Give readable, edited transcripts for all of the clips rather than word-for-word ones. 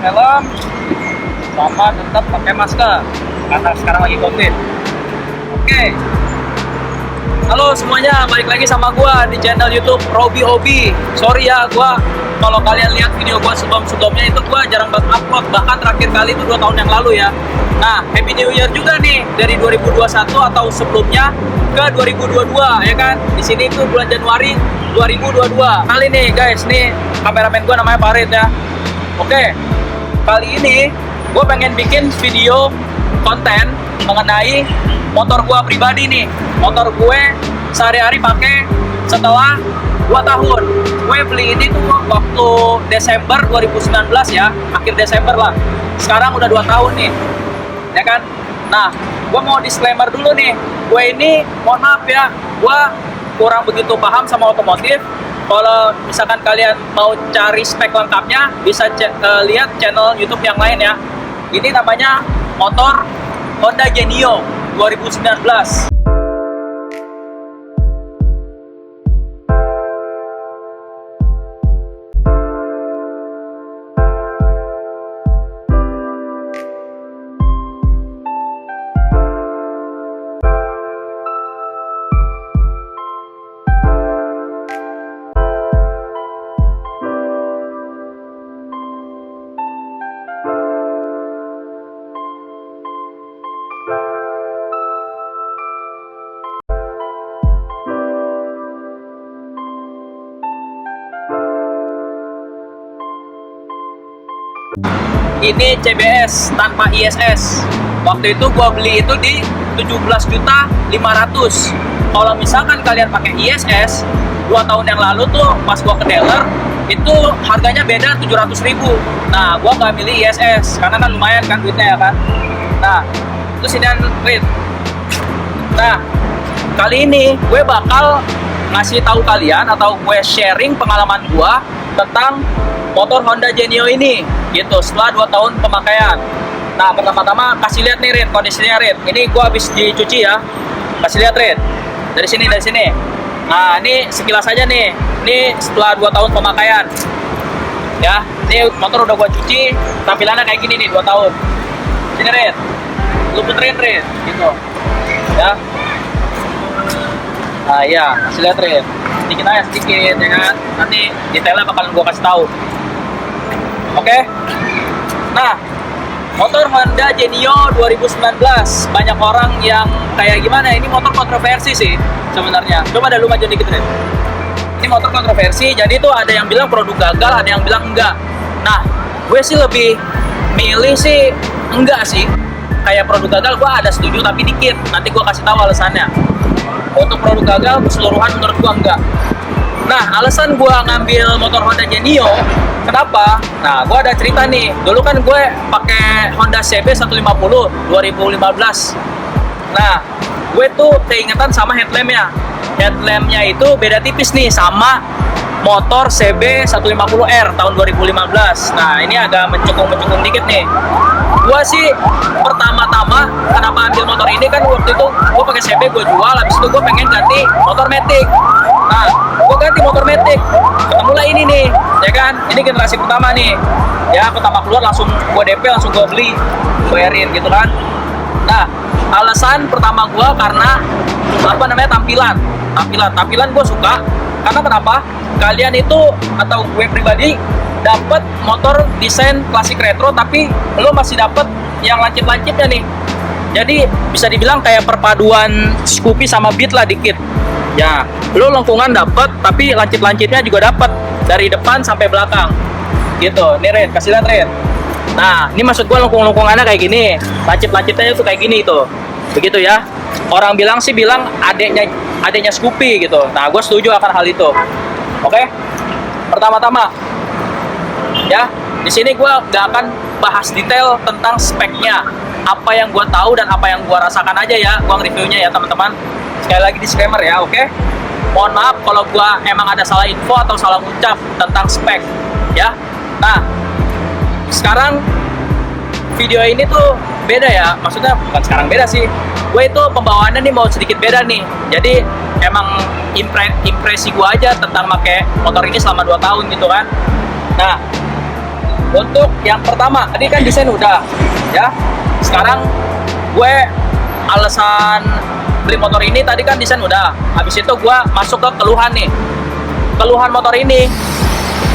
helm, sama tetap pakai masker karena sekarang lagi COVID. Oke. Halo semuanya, balik lagi sama gua di channel YouTube Robi Hobi. Sorry ya, gua kalau kalian lihat video gua sebelumnya itu gua jarang banget upload, bahkan terakhir kali itu 2 tahun yang lalu ya. Nah, Happy New Year juga nih dari 2021 atau sebelumnya ke 2022 ya kan. Di sini itu bulan Januari 2022. Kali nih guys, nih kameramen gua namanya Farid ya. Oke. Kali ini gua pengen bikin video konten mengenai motor gua pribadi nih. Motor gue sehari-hari pakai setelah 2 tahun. Gue beli ini tuh waktu Desember 2019 ya, akhir Desember lah. Sekarang udah 2 tahun nih, ya kan? Nah, gue mau disclaimer dulu nih. Gue ini, mohon maaf ya, gue kurang begitu paham sama otomotif. Kalau misalkan kalian mau cari spek lengkapnya, bisa lihat channel YouTube yang lain ya. Ini namanya motor Honda Genio 2019. Ini CBS tanpa ISS. Waktu itu gua beli itu di 17.500.000. Kalau misalkan kalian pakai ISS 2 tahun yang lalu tuh pas gua ke dealer itu harganya beda 700.000. Nah, gua nggak milih ISS karena kan lumayan kan duitnya ya kan. Nah, terus ini Rit. Nah, kali ini gue bakal ngasih tahu kalian atau gue sharing pengalaman gua tentang motor Honda Genio ini gitu setelah 2 tahun pemakaian. Nah, pertama-tama kasih lihat nih Rit, kondisinya Rit. Ini gua habis dicuci ya. Kasih lihat Rit. Dari sini. Nah, ini sekilas aja nih. Ini setelah 2 tahun pemakaian. Ya, ini motor udah gua cuci, tampilannya kayak gini nih 2 tahun. Sini Rit. Lu puterin Rit, gitu. Ya. Nah, iya, kasih lihat Rit. Sedikit aja sedikit ya kan. Nanti detailnya bakalan gua kasih tahu. Oke. Nah, motor Honda Genio 2019 banyak orang yang kayak gimana? Ini motor kontroversi sih sebenarnya. Coba lu maju dikit deh. Ini motor kontroversi. Jadi tuh ada yang bilang produk gagal, ada yang bilang enggak. Nah, gue sih lebih milih sih enggak sih. Kayak produk gagal gue ada setuju tapi dikit. Nanti gue kasih tahu alasannya. Untuk produk gagal keseluruhan menurut gue enggak. Nah, alasan gue ngambil motor Honda Genio, kenapa? Nah, gue ada cerita nih. Dulu kan gue pakai Honda CB 150 2015. Nah, gue tuh keingetan sama headlampnya. Headlampnya itu beda tipis nih sama motor CB 150R tahun 2015. Nah, ini agak mencekung dikit nih. Gue sih pertama-tama kenapa ambil motor ini kan waktu itu gue pakai CB gue jual, habis itu gue pengen ganti motor Matic. Nah, gue ganti motor Matic, ketemulah ini nih, ya kan? Ini generasi pertama nih. Ya, pertama keluar langsung gue DP, langsung gue beli, bayarin gitu kan. Nah, alasan pertama gue karena apa namanya tampilan gue suka. Karena kenapa? Kalian itu atau gue pribadi dapat motor desain klasik retro, tapi lo masih dapat yang lancip-lancipnya nih. Jadi bisa dibilang kayak perpaduan Scoopy sama Beat lah dikit. Ya, lo lengkungan dapat, tapi lancip-lancipnya juga dapat dari depan sampai belakang. Gitu, nih Red, kasih lihat Red. Nah, ini maksud gue lengkung-lengkungannya kayak gini, lancip-lancipnya tuh kayak gini tuh, begitu ya. Orang bilang adeknya Scoopy gitu. Nah, gue setuju akan hal itu. Oke, pertama-tama, ya, di sini gue gak akan bahas detail tentang speknya, apa yang gue tahu dan apa yang gue rasakan aja ya, gue nge-reviewnya ya teman-teman. Sekali lagi disclaimer ya, oke? Mohon maaf kalau gua emang ada salah info atau salah ucap tentang spek, ya. Nah, sekarang video ini tuh beda ya, maksudnya bukan sekarang beda sih. Gue itu pembawaannya nih mau sedikit beda nih. Jadi emang impresi gua aja tentang pakai motor ini selama 2 tahun gitu kan. Nah, untuk yang pertama, tadi kan desain udah, ya. Sekarang gue alasan beli motor ini tadi kan desain udah. Habis itu gue masuk ke keluhan nih. Keluhan motor ini,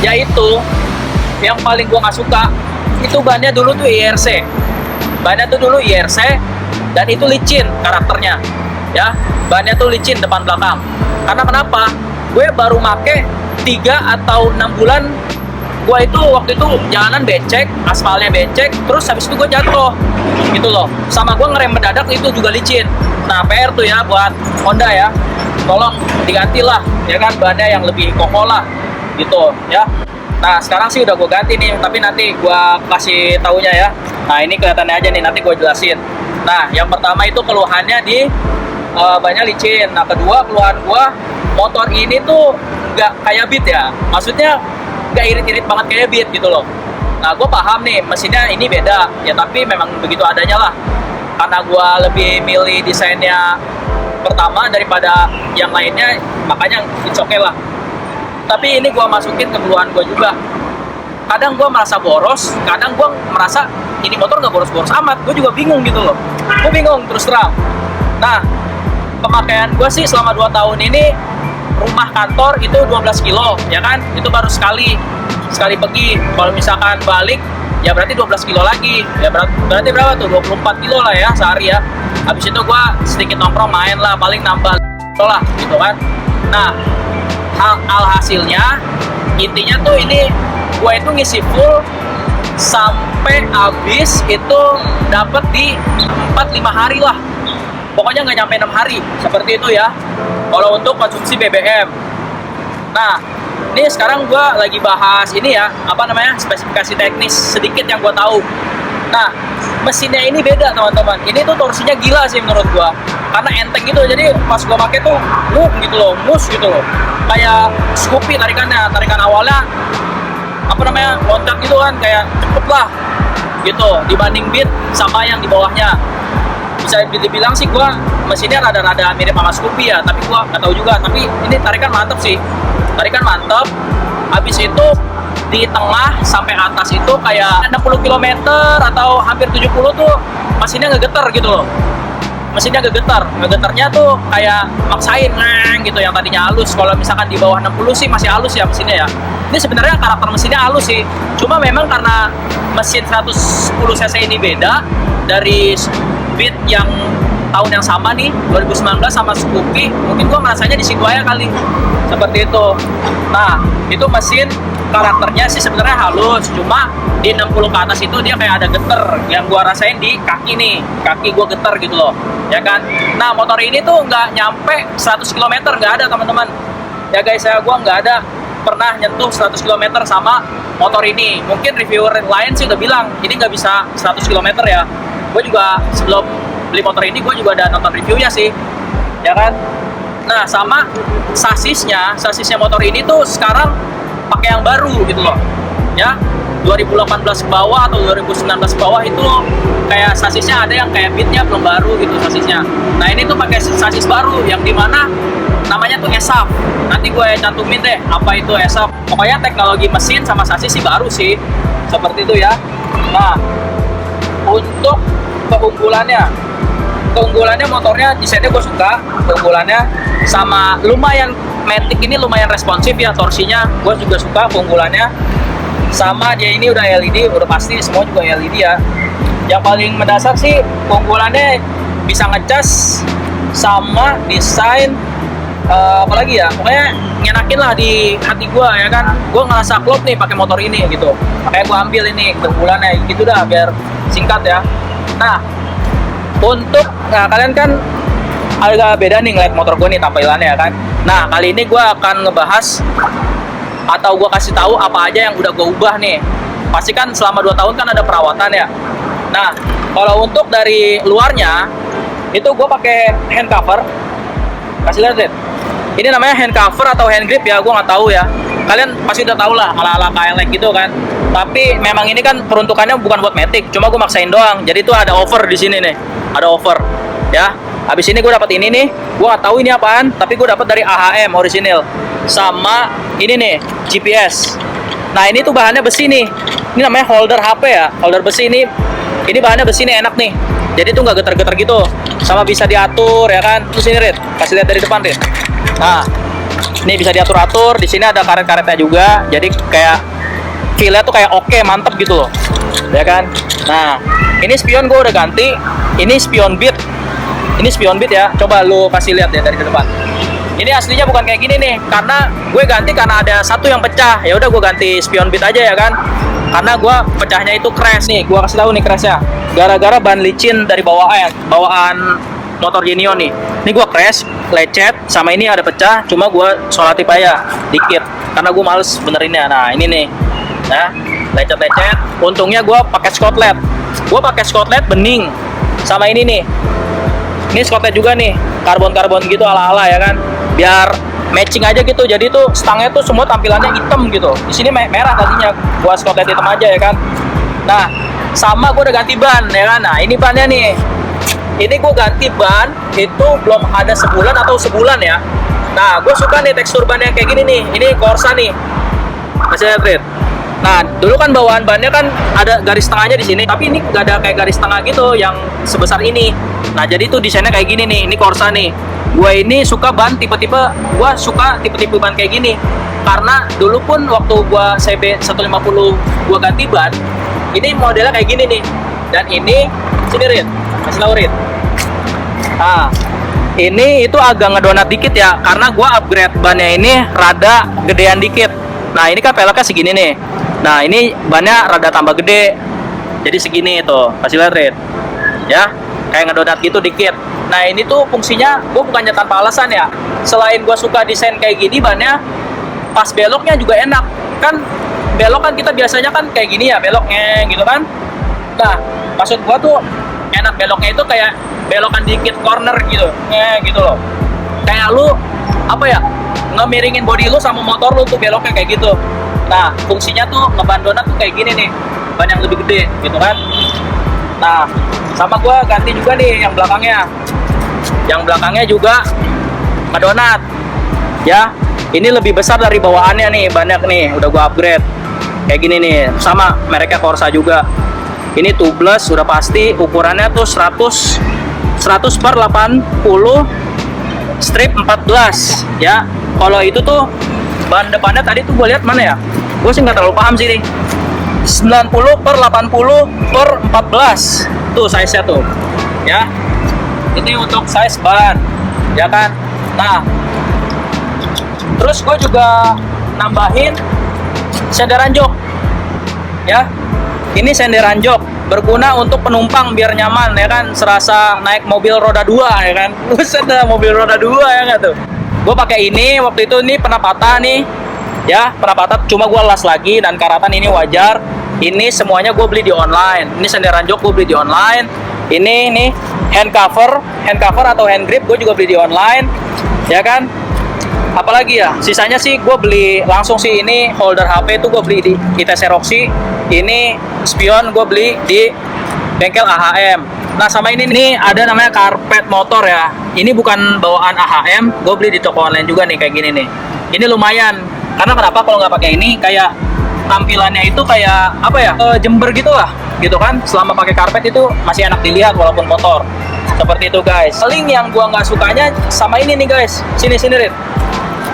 yaitu yang paling gue nggak suka itu bannya dulu tuh IRC. Bannya tuh dulu IRC dan itu licin karakternya, ya. Bannya tuh licin depan belakang. Karena kenapa? Gue baru make 3 atau 6 bulan. Gue itu waktu itu jalanan becek, aspalnya becek, terus habis itu gue jatuh gitu loh. Sama gue ngerem mendadak itu juga licin. Nah, PR tuh ya buat Honda ya, tolong diganti lah ya kan, bannya yang lebih kokoh lah gitu ya. Nah, sekarang sih udah gue ganti nih, tapi nanti gue kasih taunya ya. Nah, ini kelihatannya aja nih, nanti gue jelasin. Nah, yang pertama itu keluhannya di bannya licin. Nah, kedua keluhan gue, motor ini tuh nggak kayak Beat ya, maksudnya nggak irit-irit banget kayak Beat gitu loh. Nah, gue paham nih mesinnya ini beda ya, tapi memang begitu adanya lah. Karena gue lebih milih desainnya pertama daripada yang lainnya, makanya it's okay lah. Tapi ini gue masukin ke keluhan gue juga. Kadang gue merasa boros, kadang gue merasa ini motor nggak boros-boros amat. Gue juga bingung gitu loh. Gue bingung terus terang. Nah, pemakaian gue sih selama 2 tahun ini, rumah kantor itu 12 kilo ya kan, itu baru sekali pergi. Kalau misalkan balik ya berarti 12 kilo lagi ya, berarti berapa tuh, 24 kilo lah ya sehari ya. Habis itu gua sedikit nongkrong main lah, paling nambah lah gitu kan. Nah, alhasilnya intinya tuh ini gua itu ngisi full sampai habis itu dapat di 4-5 hari lah, pokoknya nggak nyampe 6 hari seperti itu ya kalau untuk konsumsi BBM. Nah, ini sekarang gue lagi bahas ini ya, apa namanya, spesifikasi teknis sedikit yang gue tahu. Nah, mesinnya ini beda teman-teman. Ini tuh torsinya gila sih menurut gue, karena enteng gitu. Jadi pas gue pakai tuh gitu loh, mus gitu loh, kayak Scoopy tarikan awalnya apa namanya, loncat gitu kan, kayak cepet lah gitu dibanding Beat sama yang di bawahnya. Bisa dibilang sih gue mesinnya rada-rada mirip sama Scoopy ya, tapi gue nggak tahu juga. Tapi ini tarikan mantep sih, tarikan mantep. Habis itu di tengah sampai atas itu kayak 60 km atau hampir 70 tuh mesinnya ngegeter gitu loh. Mesinnya ngegeternya tuh kayak maksain gitu, yang tadinya halus. Kalau misalkan di bawah 60 sih masih halus ya mesinnya ya. Ini sebenarnya karakter mesinnya halus sih, cuma memang karena mesin 110 cc ini beda dari Beat yang tahun yang sama nih 2019 sama Scoopy, mungkin gua merasanya di situ aja kali, seperti itu. Nah, itu mesin karakternya sih sebenarnya halus, cuma di 60 ke atas itu dia kayak ada geter, yang gua rasain di kaki nih, kaki gua geter gitu loh ya kan. Nah, motor ini tuh nggak nyampe 100 km, nggak ada teman-teman ya guys ya. Gua nggak ada pernah nyentuh 100 km sama motor ini. Mungkin reviewer lain sih udah bilang ini nggak bisa 100 km ya. Gue juga sebelum beli motor ini gue juga ada nonton reviewnya sih ya kan. Nah, sama sasisnya motor ini tuh sekarang pakai yang baru gitu loh ya, 2018 ke bawah atau 2019 ke bawah itu kayak sasisnya ada yang kayak Beatnya belum baru gitu sasisnya. Nah, ini tuh pakai sasis baru yang dimana namanya tuh ESAF. Nanti gue cantumin deh apa itu ESAF. Pokoknya teknologi mesin sama sasis sih baru sih, seperti itu ya. Nah, untuk keunggulannya motornya desainnya gue suka, keunggulannya sama lumayan Matic ini lumayan responsif ya, torsinya gue juga suka keunggulannya. Sama dia ini udah LED, udah pasti semua juga LED ya. Yang paling mendasar sih keunggulannya bisa ngecas sama desain, apalagi ya, pokoknya ngenakin lah di hati gue ya kan. Gue ngerasa klop nih pakai motor ini gitu, makanya gue ambil ini keunggulannya gitu dah, biar singkat ya. Nah, kalian kan agak beda nih ngeliat motor gue nih tampilannya ya kan. Nah, kali ini gue akan ngebahas atau gue kasih tahu apa aja yang udah gue ubah nih. Pasti kan selama 2 tahun kan ada perawatan ya. Nah, kalau untuk dari luarnya itu gue pakai hand cover. Kasih lihat. Ini namanya hand cover atau hand grip ya, gue nggak tahu ya. Kalian pasti udah tahu lah, ala-ala KLX gitu kan. Tapi memang ini kan peruntukannya bukan buat Matic, cuma gue maksain doang. Jadi itu ada over di sini nih, ada over ya. Habis ini gue dapat ini nih, gue nggak tahu ini apaan, tapi gue dapat dari AHM orisinil. Sama ini nih GPS Nah ini tuh bahannya besi nih. Ini namanya holder HP ya, holder besi ini. Ini bahannya besi nih, enak nih. Jadi tuh nggak getar-getar gitu, sama bisa diatur ya kan. Terus ini Rit, kasih lihat dari depan Rit. Nah, ini bisa diatur-atur. Di sini ada karet-karetnya juga. Jadi kayak feel-nya tuh kayak oke, mantep gitu loh, ya kan. Nah, ini spion gue udah ganti. Ini spion beat. Ini spion beat ya. Coba lu kasih lihat ya dari depan. Ini aslinya bukan kayak gini nih, karena gue ganti karena ada satu yang pecah. Ya udah gue ganti spion beat aja ya kan. Karena gue pecahnya itu crash nih. Gue kasih tahu nih crashnya. Gara-gara ban licin dari bawaan motor Genio nih. Ini gue crash, lecet, sama ini ada pecah. Cuma gue solatif aja dikit, karena gue males benerinnya. Nah ini nih, nah lecet-lecet. Untungnya gue pakai skotlet. Gue pakai skotlet bening. Sama ini nih. Ini skotlet juga nih, karbon-karbon gitu ala-ala ya kan. Biar matching aja gitu. Jadi tuh stangnya tuh semua tampilannya hitam gitu. Di sini merah tadinya, gua skotlet hitam aja ya kan. Nah, sama gua udah ganti ban ya kan. Nah, ini bannya nih. Ini gua ganti ban itu belum ada sebulan atau sebulan ya. Nah, gua suka nih tekstur ban yang kayak gini nih. Ini Corsa nih. Masih lihat, Rit. Nah, dulu kan bawaan bannya kan ada garis tengahnya di sini, tapi ini nggak ada kayak garis tengah gitu yang sebesar ini. Nah, jadi tuh desainnya kayak gini nih. Ini Corsa nih. Gue ini suka ban tipe-tipe, gue suka tipe-tipe ban kayak gini. Karena dulu pun waktu gue CB 150 gue ganti ban, ini modelnya kayak gini nih. Dan ini, sini Rit, kasih tau Rit. Nah, ini itu agak ngedonat dikit ya, karena gue upgrade bannya ini rada gedean dikit. Nah, ini kan peleknya segini nih. Nah, ini bannya rada tambah gede. Jadi segini tuh, kasih lihat Rit. Ya, kayak ngedonat gitu dikit. Nah ini tuh fungsinya gue bukannya tanpa alasan ya. Selain gue suka desain kayak gini bannya, pas beloknya juga enak. Kan belok kan kita biasanya kan kayak gini ya, beloknya gitu kan. Nah maksud gue tuh enak beloknya itu kayak belokan dikit corner gitu, gitu loh. Kayak lu apa ya, ngemiringin body lu sama motor lu tuh beloknya kayak gitu. Nah fungsinya tuh ngeban donat tuh kayak gini nih, ban yang lebih gede gitu kan. Nah sama gue ganti juga nih yang belakangnya. Yang belakangnya juga ngedonat ya. Ini lebih besar dari bawaannya nih, banyak nih udah gue upgrade kayak gini nih, sama mereknya Corsa juga. Ini tubeless udah pasti, ukurannya tuh 100 per 80 strip 14 ya. Kalau itu tuh ban depannya tadi tuh gue lihat mana ya, gue sih nggak terlalu paham sih nih. 90 per 80 per 14 tuh size nya tuh ya. Ini untuk size ban ya kan. Nah terus gue juga nambahin senderan jok ya. Ini senderan jok berguna untuk penumpang biar nyaman ya kan, serasa naik mobil roda 2 ya kan. Buset dah, mobil roda 2 ya nggak tuh. Gue pakai ini waktu itu, ini pernah patah nih ya, pernah patah, cuma gue las lagi dan karatan ini wajar. Ini semuanya gue beli di online. Ini senderan jok gue beli di online. Ini nih hand cover atau hand grip gue juga beli di online ya kan. Apalagi ya, sisanya sih gue beli langsung sih. Ini holder HP tuh gue beli di ITC Roxy. Ini spion gue beli di bengkel AHM. Nah sama ini ada namanya karpet motor ya. Ini bukan bawaan AHM, gue beli di toko online juga nih kayak gini nih. Ini lumayan, karena kenapa kalau nggak pakai ini, kayak tampilannya itu kayak apa ya, jember gitu lah gitu kan. Selama pakai karpet itu masih enak dilihat walaupun kotor. Seperti itu guys. Paling yang gua nggak sukanya sama ini nih guys. Sini Rit.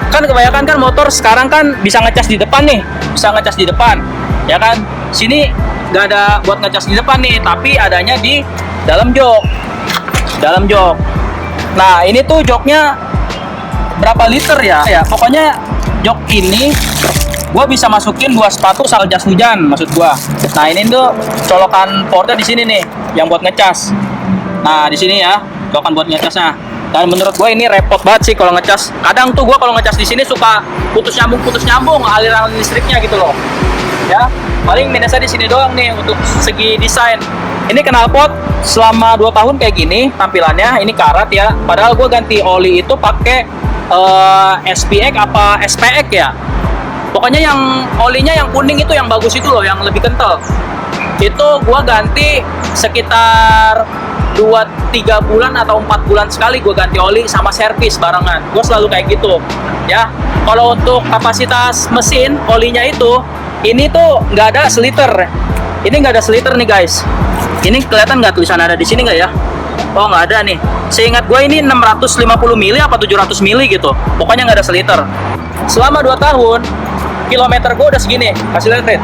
Kan kebanyakan kan motor sekarang kan bisa ngecas di depan nih, bisa ngecas di depan ya kan. Sini nggak ada buat ngecas di depan nih, tapi adanya di dalam jok. Nah ini tuh joknya berapa liter ya? Ya pokoknya jok ini gua bisa masukin 2 sepatu asal jas hujan maksud gua. Nah ini tuh colokan portnya di sini nih, yang buat ngecas. Nah di sini ya, colokan buat ngecasnya. Dan menurut gue ini repot banget sih kalau ngecas. Kadang tuh gue kalau ngecas di sini suka putus nyambung aliran listriknya gitu loh. Ya, paling minusnya di sini doang nih untuk segi desain. Ini knalpot selama 2 tahun kayak gini tampilannya. Ini karat ya. Padahal gue ganti oli itu pakai SPX apa SPX ya. Pokoknya yang olinya yang kuning itu yang bagus itu loh, yang lebih kental. Itu gue ganti sekitar 2-3 bulan atau 4 bulan sekali gue ganti oli sama servis barengan. Gue selalu kayak gitu ya. Kalau untuk kapasitas mesin olinya itu ini tuh nggak ada seliter. Ini nggak ada seliter nih guys. Ini kelihatan nggak tulisan ada di sini nggak ya? Oh nggak ada nih. Seingat gue ini 650 mili apa 700 mili gitu. Pokoknya nggak ada seliter. Selama 2 tahun, kilometer gue udah segini. Kasih lihat, Red.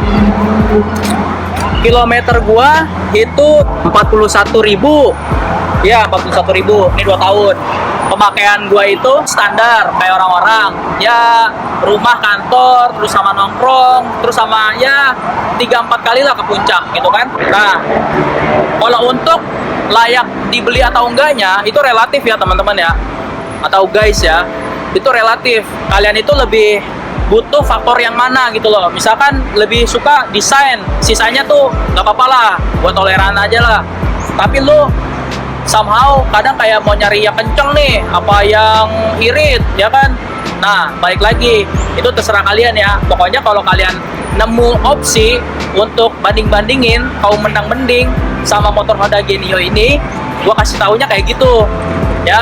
Kilometer gue itu 41.000. Ya 41.000. Ini 2 tahun. Pemakaian gue itu standar kayak orang-orang. Ya rumah, kantor, terus sama nongkrong, terus sama ya 3-4 kali lah ke puncak gitu kan. Nah, kalau untuk layak dibeli atau enggaknya itu relatif ya teman-teman ya, atau guys ya, itu relatif. Kalian itu lebih butuh faktor yang mana gitu loh. Misalkan lebih suka desain, sisanya tuh nggak apa-apa lah, buat toleran aja lah. Tapi lu somehow kadang kayak mau nyari yang kenceng nih, apa yang irit ya kan. Nah balik lagi, itu terserah kalian ya. Pokoknya kalau kalian nemu opsi untuk banding-bandingin kaum menang mending sama motor Honda Genio ini, gua kasih taunya kayak gitu ya.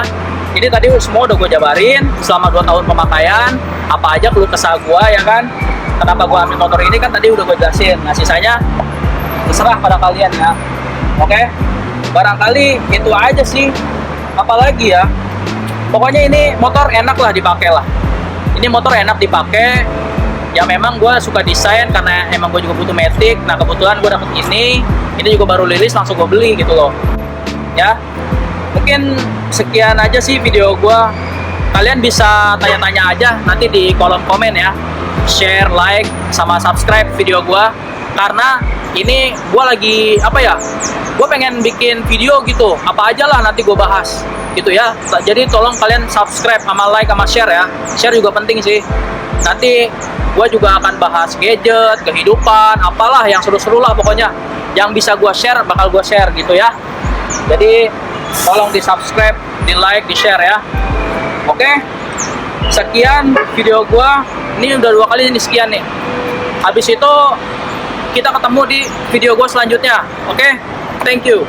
Ini tadi semua udah gue jabarin selama 2 tahun pemakaian, apa aja keluh kesah gue ya kan, kenapa gue ambil motor ini kan tadi udah gue jelasin. Nah sisanya terserah pada kalian ya. Oke, barangkali itu aja sih, apalagi ya. Pokoknya ini motor enak lah dipakai lah. Ini motor enak dipakai. Ya memang gue suka desain karena emang gue juga butuh Matic. Nah kebetulan gue dapet ini juga baru rilis langsung gue beli gitu loh. Ya, mungkin sekian aja sih video gue. Kalian bisa tanya-tanya aja nanti di kolom komen ya. Share, like, sama subscribe video gue. Karena ini gue lagi apa ya, gue pengen bikin video gitu, apa aja lah nanti gue bahas gitu ya. Jadi tolong kalian subscribe sama like sama share ya. Share juga penting sih. Nanti gue juga akan bahas gadget, kehidupan, apalah yang seru-seru lah pokoknya. Yang bisa gue share bakal gue share gitu ya. Jadi tolong di subscribe, di like, di share ya. Oke, sekian video gua. Ini udah 2 kali ini sekian nih. Habis itu kita ketemu di video gua selanjutnya. Oke, thank you.